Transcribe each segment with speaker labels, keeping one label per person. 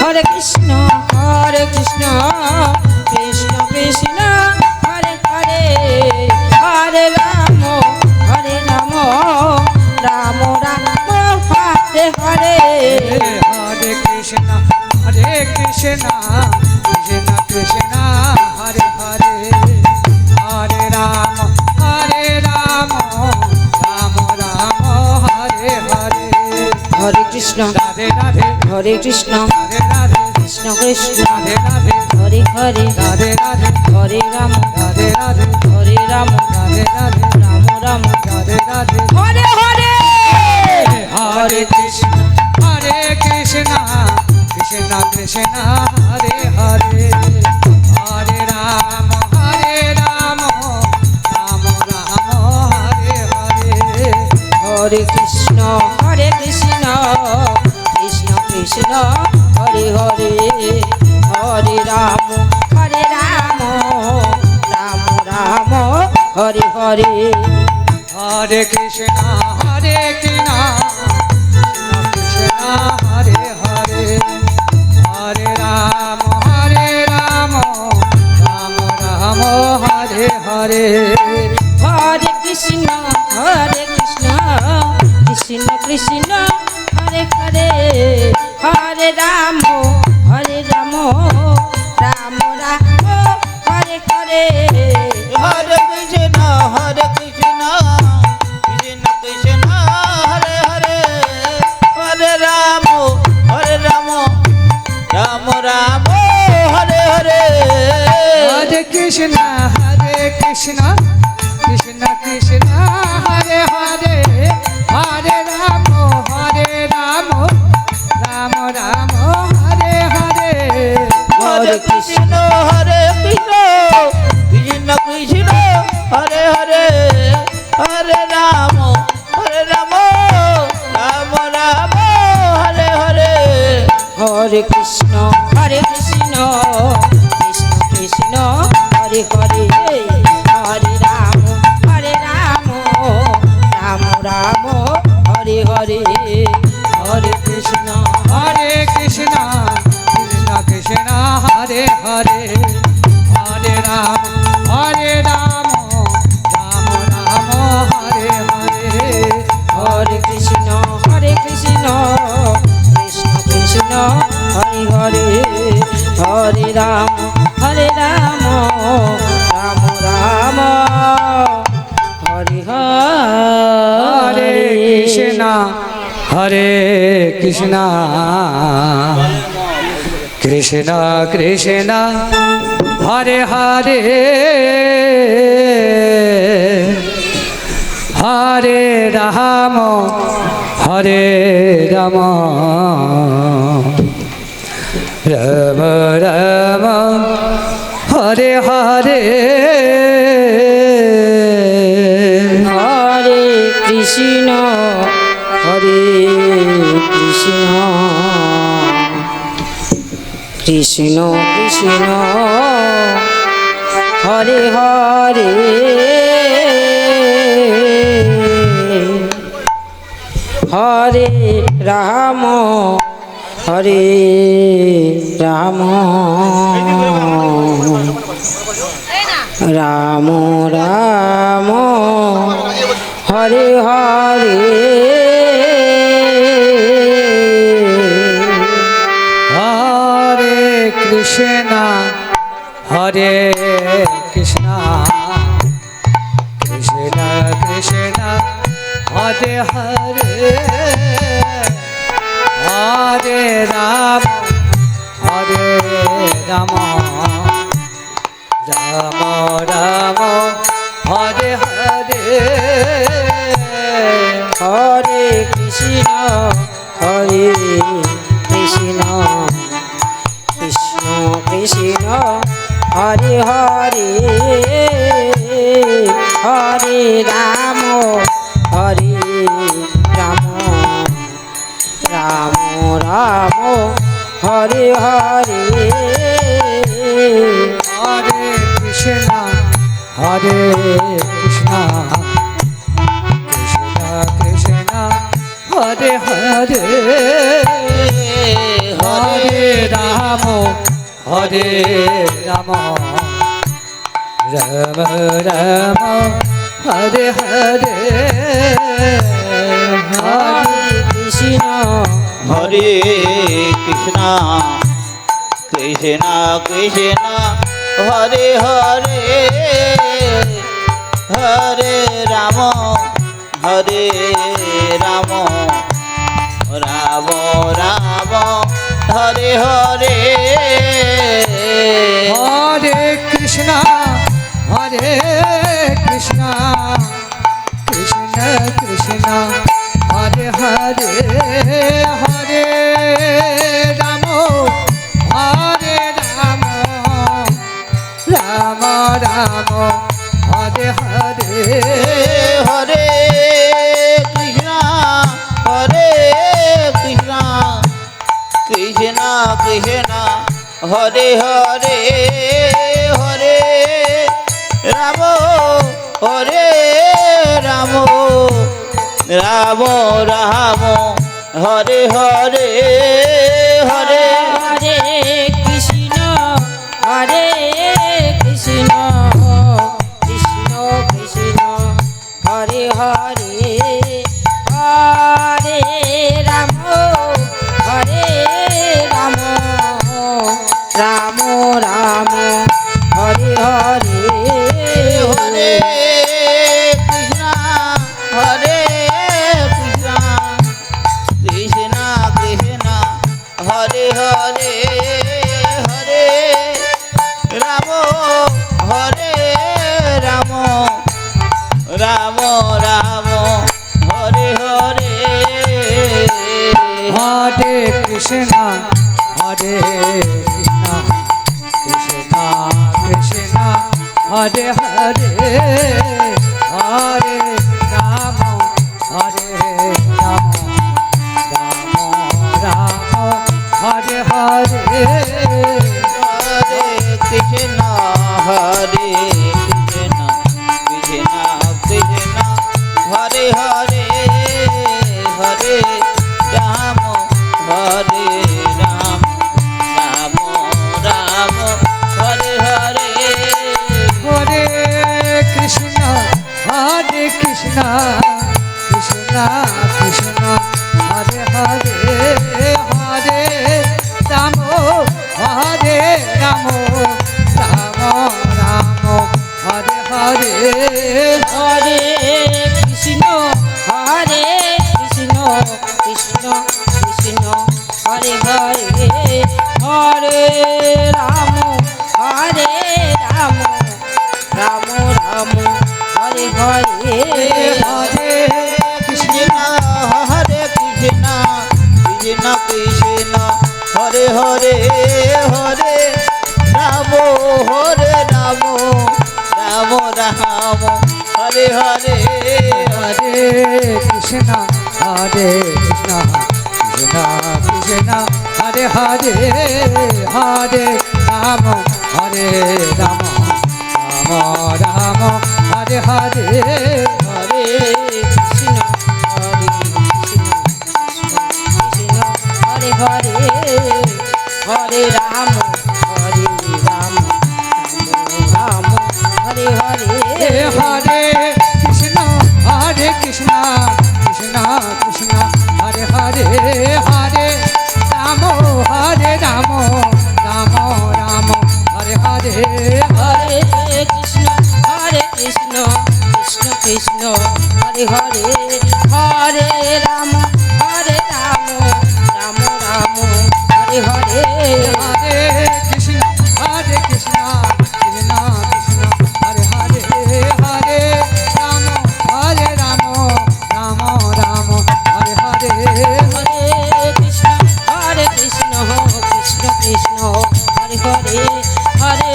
Speaker 1: হরে কৃষ্ণ কৃষ্ণ কৃষ্ণ হরে হরে হরে রাম রাম রাম হরে হরে
Speaker 2: হরে কৃষ্ণ কৃষ্ণ কৃষ্ণ হরে হরে হরে রাম রাম রাম হরে হরে
Speaker 1: হরে কৃষ্ণ
Speaker 2: রাধে রাধে
Speaker 1: হরে কৃষ্ণ
Speaker 2: রাধে রাধে
Speaker 1: কৃষ্ণ কৃষ্ণ
Speaker 2: রাধে রাধে
Speaker 1: হরে হরে
Speaker 2: রাধে রাধে
Speaker 1: হরে রাম
Speaker 2: রাধে রাধে
Speaker 1: হরে রাম
Speaker 2: রাধে রাধে
Speaker 1: রাম রাম
Speaker 2: রাধে রাধে
Speaker 1: হরে হরে
Speaker 2: হরে কৃষ্ণ কৃষ্ণ কৃষ্ণ হরে হরে হরে রাম রাম রাম হরে হরে
Speaker 1: হরে কৃষ্ণ কৃষ্ণ কৃষ্ণ হরে হরে হরে রাম রাম রাম হরে হরে
Speaker 2: হরে কৃষ্ণ কৃষ্ণ কৃষ্ণ হরে হরে হরে রাম রাম রাম হরে হরে
Speaker 1: হরে কৃষ্ণ কৃষ্ণ কৃষ্ণ হরে হরে হরে রাম রাম রাম হরে হরে
Speaker 3: হরে কৃষ্ণ কৃষ্ণ কৃষ্ণ হরে হরে হরে রাম রাম রাম হরে হরে
Speaker 2: হরে কৃষ্ণ কৃষ্ণ কৃষ্ণ হরে হরে হরে রাম রাম রাম হরে হরে
Speaker 3: হরে কৃষ্ণ কৃষ্ণ কৃষ্ণ হরে হরে হরে রাম রাম রাম হরে হরে
Speaker 1: হরে কৃষ্ণ কৃষ্ণ কৃষ্ণ হরে হরে হরে রাম রাম রাম হরে হরে
Speaker 2: হরে কৃষ্ণ কৃষ্ণ কৃষ্ণ হরে হরে হরে রাম রাম রাম হরে হরে
Speaker 1: হরে কৃষ্ণ কৃষ্ণ কৃষ্ণ হরে হরে হরে রাম রাম রাম হরে
Speaker 2: হরে কৃষ্ণ কৃষ্ণ কৃষ্ণ কৃষ্ণ হরে হরে হরে রাম রাম রাম হরে হরে
Speaker 1: হরে কৃষ্ণ কৃষ্ণ কৃষ্ণ হরে হরে হরে রাম রাম রাম রাম হরে হরে
Speaker 2: হরে কৃষ্ণ কৃষ্ণ কৃষ্ণ কৃষ্ণ হরে হরে হরে রাম রাম রাম হরে হরে
Speaker 1: হরে কৃষ্ণ কৃষ্ণ কৃষ্ণ হরে হরে হরে রাম রাম রাম হরে হরে
Speaker 2: হরে কৃষ্ণ কৃষ্ণ কৃষ্ণ হরে হরে হরে রাম হরে রাম রাম রাম হরে হরে
Speaker 1: হরে কৃষ্ণ
Speaker 3: হরে কৃষ্ণ কৃষ্ণ কৃষ্ণ হরে হরে হরে রাম হরে রাম রাম রাম হরে হরে
Speaker 2: হরে কৃষ্ণ কৃষ্ণ কৃষ্ণ হরে হরে হরে রাম রাম রাম হরে হরে
Speaker 3: হরে কৃষ্ণ হরে কৃষ্ণ কৃষ্ণ কৃষ্ণ হরে হরে হরে রাম হরে রাম রাম রাম হরে হরে হরে
Speaker 1: হরে কৃষ্ণ হরে কৃষ্ণ কৃষ্ণ কৃষ্ণ হরে হরে হরে রাম হরে রাম রাম রাম হরে হরে
Speaker 3: হরে কৃষ্ণ হরে কৃষ্ণ কৃষ্ণ কৃষ্ণ হরে হরে হরে রাম হরে রাম রাম রাম হরে হরে
Speaker 2: হরে কৃষ্ণ কৃষ্ণ কৃষ্ণ হরে হরে হরে রাম রাম রাম হরে হরে
Speaker 3: হরে কৃষ্ণ হরে কৃষ্ণ কৃষ্ণ কৃষ্ণ হরে হরে হরে রাম হরে রাম রাম রাম হরে হরে
Speaker 2: হরে কৃষ্ণ কৃষ্ণ কৃষ্ণ কৃষ্ণ হরে হরে হরে রাম রাম রাম হরে হরে
Speaker 1: হরে কৃষ্ণ কৃষ্ণ কৃষ্ণ হরে হরে হরে রাম রাম রাম হরে হরে
Speaker 2: হরে
Speaker 3: কৃষ্ণ হরে কৃষ্ণ কৃষ্ণ কৃষ্ণ হরে হরে হরে রাম রাম রাম রাম হরে হরে
Speaker 2: হরে কৃষ্ণ কৃষ্ণ কৃষ্ণ হরে হরে হরে রাম রাম রাম হরে হরে
Speaker 1: হরে কৃষ্ণ কৃষ্ণ হরে হরে হরে রাম রাম হরে হরে
Speaker 2: হরে কৃষ্ণ কৃষ্ণ কৃষ্ণ হরে হরে হরে রাম রাম রাম হরে হরে
Speaker 1: হরে কৃষ্ণ কৃষ্ণ কৃষ্ণ হরে হরে হরে রাম রাম রাম হরে হরে
Speaker 2: হরে কৃষ্ণ কৃষ্ণ কৃষ্ণ হরে হরে হরে রাম রাম রাম হরে হরে
Speaker 1: হরে কৃষ্ণ কৃষ্ণ কৃষ্ণ হরে হরে হরে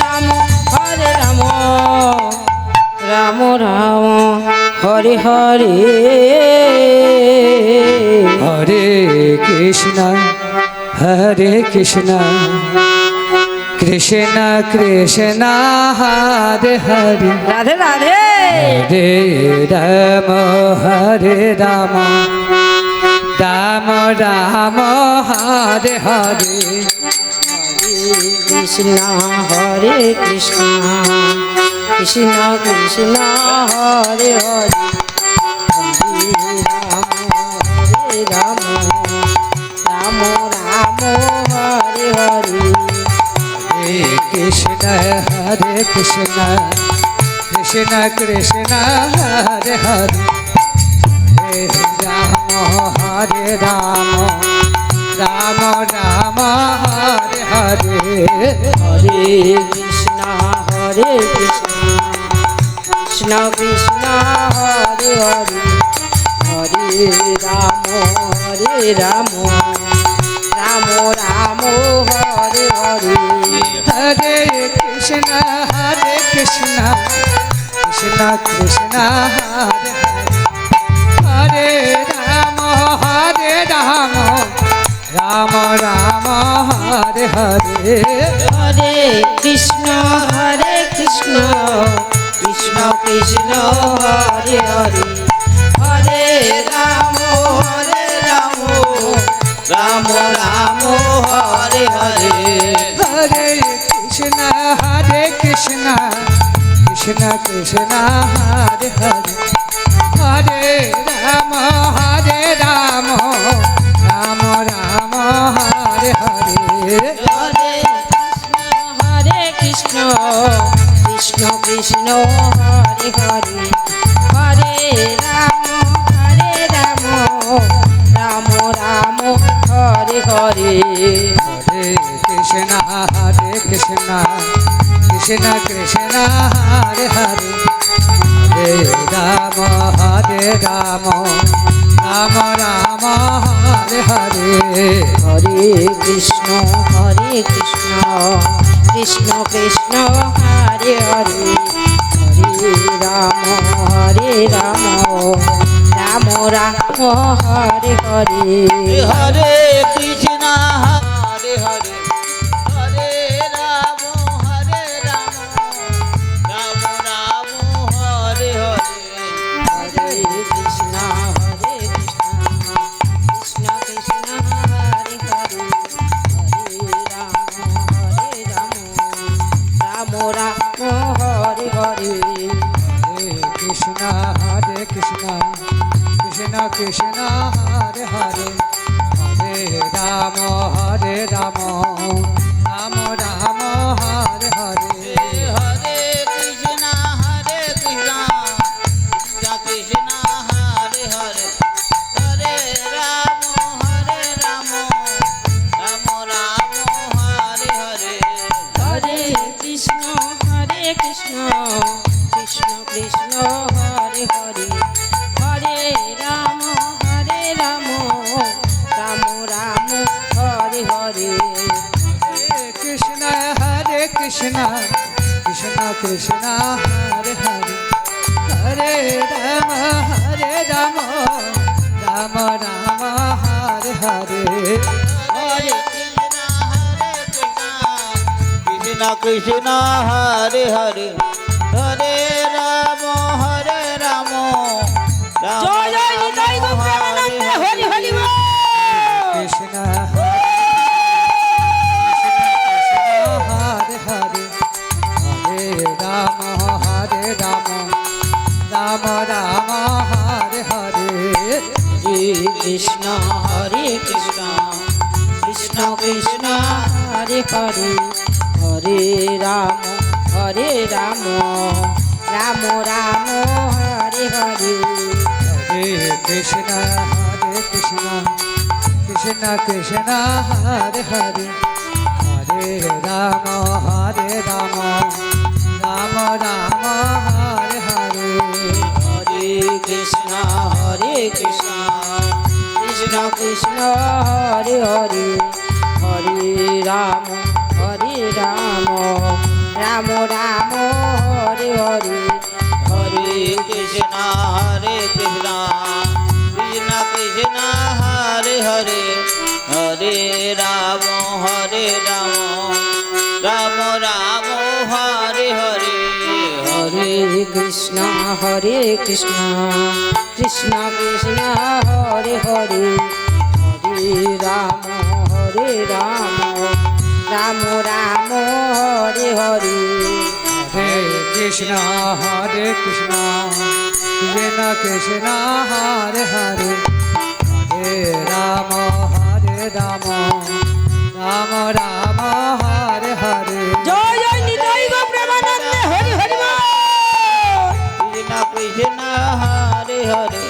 Speaker 1: রাম রাম রাম হরে হরে
Speaker 2: হরে কৃষ্ণ কৃষ্ণ কৃষ্ণ হরে হরে
Speaker 1: রাধে রাধে
Speaker 2: হরে রাম রাম রাম হরে হরে
Speaker 1: কৃষ্ণ হরে কৃষ্ণ কৃষ্ণ কৃষ্ণ হরে হরে হরে রাম রাম রাম হরে হরে
Speaker 2: हरे कृष्ण कृष्ण कृष्ण हरे हरे हरे राम राम राम हरे हरे
Speaker 1: हरे कृष्ण कृष्ण कृष्ण हरे हरे हरे राम राम राम हरे हरे
Speaker 2: हरे कृष्ण कृष्ण कृष्ण हरे हरे राम राम राम हरे हरे
Speaker 1: हरे कृष्ण कृष्ण कृष्ण हरे हरे हरे राम
Speaker 3: राम राम हरे हरे
Speaker 2: हरे कृष्ण कृष्ण कृष्ण हरे हरे हरे राम राम राम हरे हरे
Speaker 1: हरे कृष्ण कृष्ण कृष्ण हरे हरे हरे राम राम राम हरे हरे
Speaker 2: हरे कृष्ण कृष्ण कृष्ण हरे हरे हरे राम राम राम हरे हरे
Speaker 1: हरे कृष्ण कृष्ण कृष्ण हरे हरे हरे राम राम राम हरे हरे
Speaker 3: हरे कृष्ण हरे हरे हरे राम राम राम हरे हरे
Speaker 1: हरे कृष्ण कृष्ण कृष्ण हरे हरे हरे राम राम हरे हरे
Speaker 2: हरे कृष्ण कृष्ण कृष्ण हरे हरे हरे राम राम राम हरे हरे
Speaker 3: हरे कृष्ण कृष्ण हरे हरे हरे राम राम राम हरे हरे
Speaker 1: हरे कृष्ण कृष्ण कृष्ण हरे हरे हरे राम राम राम हरे हरे
Speaker 2: हरे कृष्ण कृष्ण कृष्ण हरे हरे हरे राम राम राम हरे हरे
Speaker 3: हरे कृष्ण हरे हरे हरे राम राम
Speaker 1: जय जय निताई गो प्रेमानंद हरि हरि बोल
Speaker 2: कृष्ण हरे हरे हरे राम राम राम हरे हरे
Speaker 1: हरे कृष्ण कृष्ण कृष्ण हरे हरे हरे राम राम राम हरे हरे
Speaker 2: हरे कृष्ण कृष्ण कृष्ण हरे हरे हरे राम राम राम हरे हरे
Speaker 1: हरे कृष्ण कृष्ण कृष्ण हरे हरे हरे राम राम राम हरे हरे
Speaker 3: हरे कृष्ण कृष्ण कृष्ण हरे हरे हरे राम राम राम हरे हरे
Speaker 1: हरे कृष्ण कृष्ण कृष्ण हरे हरे রাম হরে রাম রাম রাম হরে হরে
Speaker 2: হরে কৃষ্ণ কৃষ্ণ কৃষ্ণ হরে হরে হরে রাম রাম রাম হরে হরে
Speaker 1: জয় জয় নিতাই গো প্রেমানন্দে হরি হরি বল।
Speaker 3: কৃষ্ণ কৃষ্ণ হরে হরে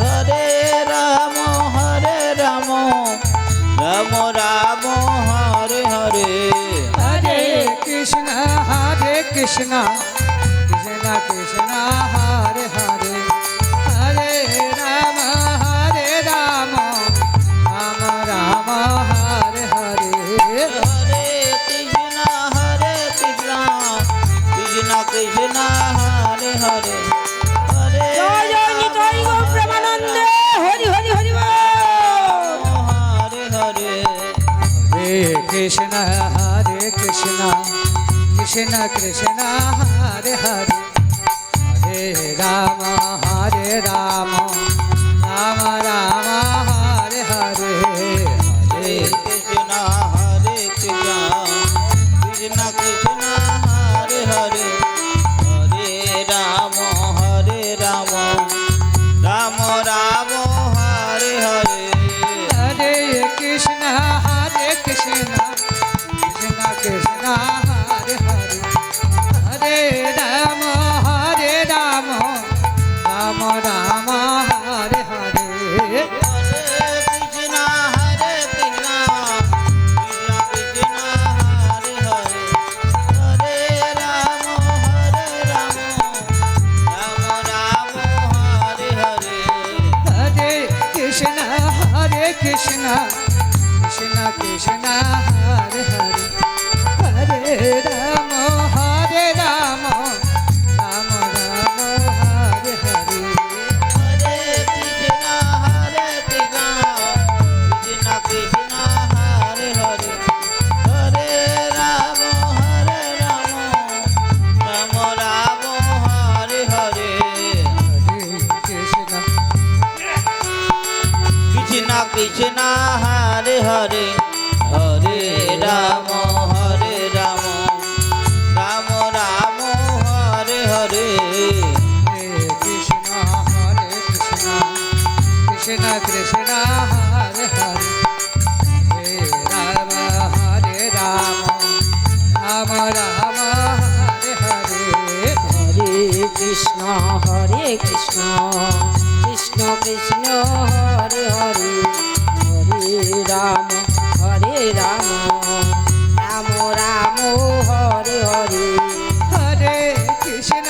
Speaker 3: হরে রাম রাম রাম হরে হরে
Speaker 2: হরে কৃষ্ণ কৃষ্ণ কৃষ্ণ হরে হরে হরে রাম রাম রাম হরে হরে
Speaker 3: হরে কৃষ্ণ কৃষ্ণ কৃষ্ণ হরে হরে হরে
Speaker 1: জয় জয় নিতাই গো প্রেমানন্দে হরি হরি হরি বল।
Speaker 3: হরে হরে
Speaker 2: হরে কৃষ্ণ কৃষ্ণ কৃষ্ণ হরে হরে হরে রাম রাম রাম হরে হরে হরে
Speaker 3: কৃষ্ণ কৃষ্ণ কৃষ্ণ কৃষ্ণ হরে হরে হরে রাম রাম রাম হরে হরে
Speaker 2: হরে কৃষ্ণ কৃষ্ণ কৃষ্ণ হরে হরে হরে রাম রাম রাম হরে হরে
Speaker 3: হরে কৃষ্ণ কৃষ্ণ কৃষ্ণ হরে হরে হরে রাম রাম রাম হরে হরে
Speaker 2: হরে কৃষ্ণ কৃষ্ণ কৃষ্ণ হরে হরে হরে রাম রাম রাম হরে হরে
Speaker 3: হরে কৃষ্ণ কৃষ্ণ কৃষ্ণ হরে হরে হরে রাম রাম রাম হরে হরে
Speaker 2: হরে কৃষ্ণ
Speaker 3: কৃষ্ণ কৃষ্ণ হরে হরে হরে রাম রাম রাম হরে হরে
Speaker 2: হরে কৃষ্ণ কৃষ্ণ কৃষ্ণ হরে হরে হরে রাম রাম রাম হরে হরে
Speaker 1: হরে কৃষ্ণ কৃষ্ণ কৃষ্ণ কৃষ্ণ হরে হরে হরে রাম রাম রাম রাম হরে হরে
Speaker 2: হরে কৃষ্ণ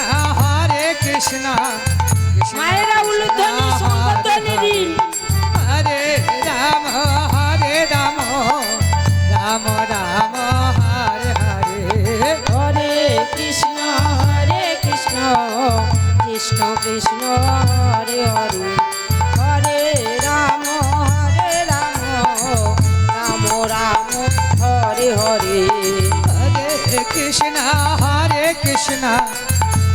Speaker 2: কৃষ্ণ
Speaker 1: মায়েরা উলুধ্বনি সংকীর্তনী দিন।
Speaker 2: হরে রাম রাম রাম হরে হরে
Speaker 1: হরে কৃষ্ণ কৃষ্ণ কৃষ্ণ কৃষ্ণ হরে হরে হরে রাম রাম রাম রাম হরে হরে
Speaker 2: হরে কৃষ্ণ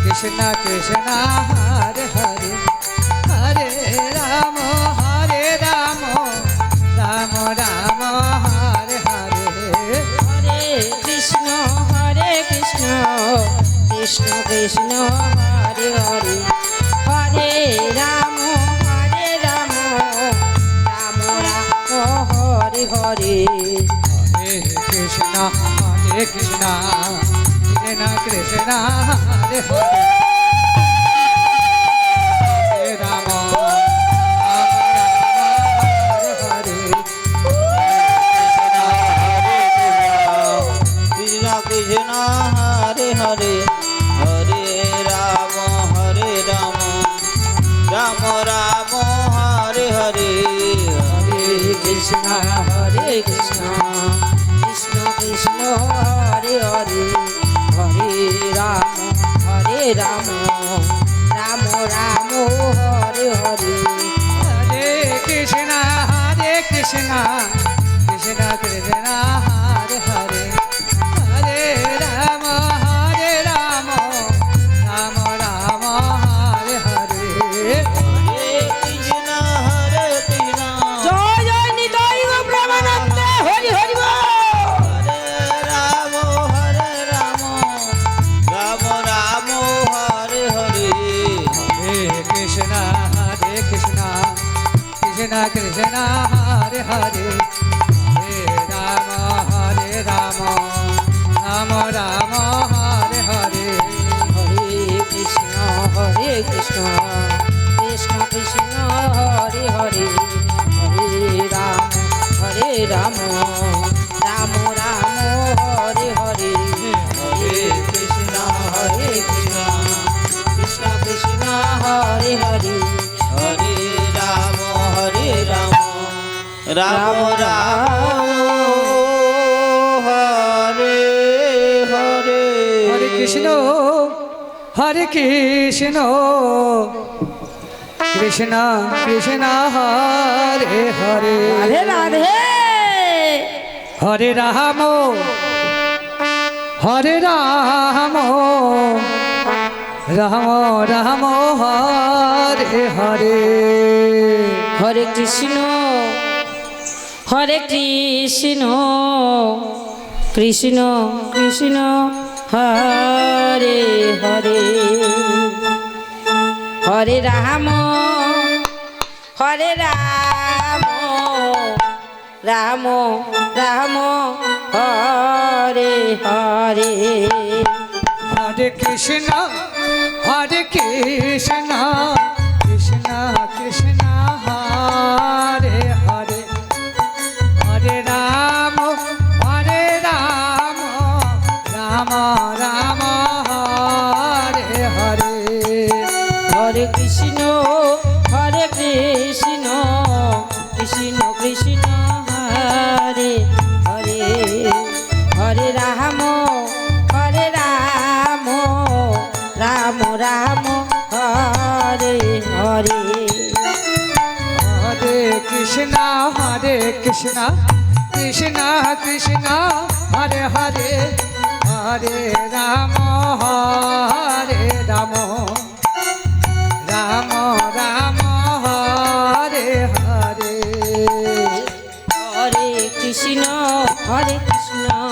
Speaker 2: কৃষ্ণ কৃষ্ণ হরে হরে হরে রাম রাম রাম হরে হরে
Speaker 1: হরে কৃষ্ণ কৃষ্ণ কৃষ্ণ কৃষ্ণ হরে হরে হরে রাম রাম রাম রাম হরে হরে
Speaker 2: হরে কৃষ্ণ কৃষ্ণ কৃষ্ণ হরে হরে হরে রাম হরে হরে
Speaker 3: কৃষ্ণ কৃষ্ণ হরে হরে হরে রাম রাম রাম হরে হরে
Speaker 1: হরে কৃষ্ণ কৃষ্ণ কৃষ্ণ হরে হরে হরে রাম রাম রাম হরে হরে
Speaker 2: হরে কৃষ্ণ কৃষ্ণ কৃষ্ণ হরে হরে হরে রাম রাম রাম হরে হরে
Speaker 3: হরে কৃষ্ণ কৃষ্ণ
Speaker 1: জয় জয় নিতাই
Speaker 2: কৃষ্ণ কৃষ্ণ হরে হরে হরে রাম রাম রাম হরে হরে
Speaker 1: হরে কৃষ্ণ কৃষ্ণ কৃষ্ণ হরে হরে হরে রাম রাম রাম হরে হরে হরে কৃষ্ণ কৃষ্ণ কৃষ্ণ হরে হরে
Speaker 3: হরে রাম রাম রাম হরে হরে
Speaker 2: হরে কৃষ্ণ কৃষ্ণ কৃষ্ণ হরে হরে
Speaker 1: রাধে রাধে
Speaker 2: হরে রাম রাম রাম হরে হরে
Speaker 1: হরে কৃষ্ণ কৃষ্ণ কৃষ্ণ হরে হরে হরে রাম রাম রাম হরে হরে
Speaker 2: হরে কৃষ্ণ কৃষ্ণ কৃষ্ণ হরে হরে হরে রাম রাম রাম হরে হরে
Speaker 1: হরে কৃষ্ণ কৃষ্ণ কৃষ্ণ হরে হরে হরে রাম রাম রাম হরে হরে
Speaker 2: হরে কৃষ্ণ কৃষ্ণ কৃষ্ণ হরে হরে হরে রাম রাম রাম হরে হরে
Speaker 1: হরে কৃষ্ণ